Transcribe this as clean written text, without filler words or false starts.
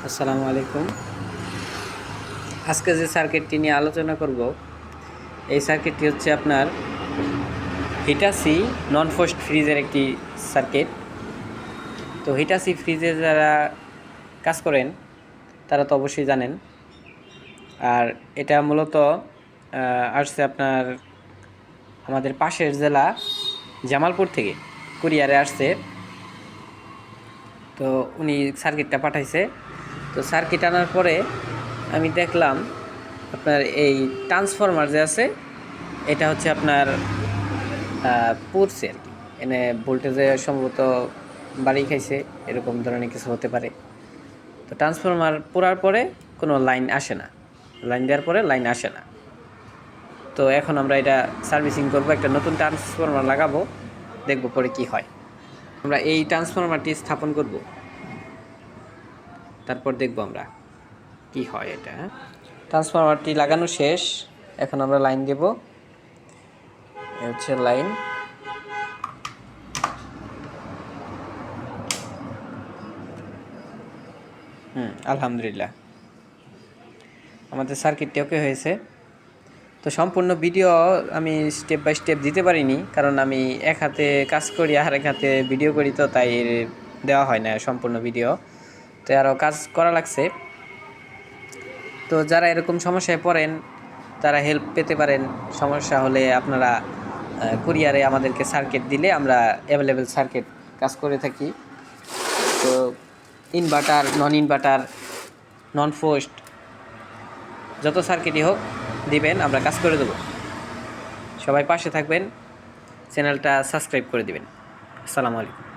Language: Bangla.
আসসালামু আলাইকুম। আজকে যে সার্কিটটি নিয়ে আলোচনা করব, এই সার্কিটটি হচ্ছে আপনার হিটাসি নন ফ্রস্ট ফ্রিজের একটি সার্কিট। তো হিটাসি ফ্রিজে যারা কাজ করেন তারা তো অবশ্যই জানেন। আর এটা মূলত আসছে আপনার আমাদের পাশের জেলা জামালপুর থেকে কুরিয়ারে আসছে। তো উনি সার্কিটটা পাঠাইছে। তো সার্কিট আনার পরে আমি দেখলাম আপনার এই ট্রান্সফরমার যে আছে এটা হচ্ছে আপনার পুড়ছে আর কি, এনে ভোল্টেজে সম্ভবত বাড়ি খাইছে, এরকম ধরনের কিছু হতে পারে। তো ট্রান্সফরমার পোড়ার পরে কোনো লাইন আসে না, লাইন দেওয়ার পরে লাইন আসে না। তো এখন আমরা এটা সার্ভিসিং করব, একটা নতুন ট্রান্সফরমার লাগাবো, দেখব পরে কি হয়। আমরা এই ট্রান্সফরমারটি স্থাপন করব, তারপর দেখব আমরা কি হয় এটা। ট্রান্সফরমারটি লাগানো শেষ, এখন আমরা লাইন দেব। এ হচ্ছে লাইন। আলহামদুলিল্লাহ আমাদের সার্কিটটি ওকে হয়েছে। তো সম্পূর্ণ ভিডিও আমি স্টেপ বাই স্টেপ দিতে পারিনি, কারণ আমি এক হাতে কাজ করি আর এক হাতে ভিডিও করি, তো তাই দেওয়া হয় না সম্পূর্ণ ভিডিও। তো আরও কাজ করা লাগছে। তো যারা এরকম সমস্যায় পড়েন তারা হেল্প পেতে পারেন। সমস্যা হলে আপনারা কুরিয়ারে আমাদেরকে সার্কিট দিলে আমরা অ্যাভেলেবেল সার্কিট কাজ করে থাকি। তো ইনভার্টার, নন ইনভার্টার, নন ফোস্ট যত সার্কিটই হোক দিবেন, আমরা কাজ করে দেবো। সবাই পাশে থাকবেন, চ্যানেলটা সাবস্ক্রাইব করে দিবেন। আসসালামু আলাইকুম।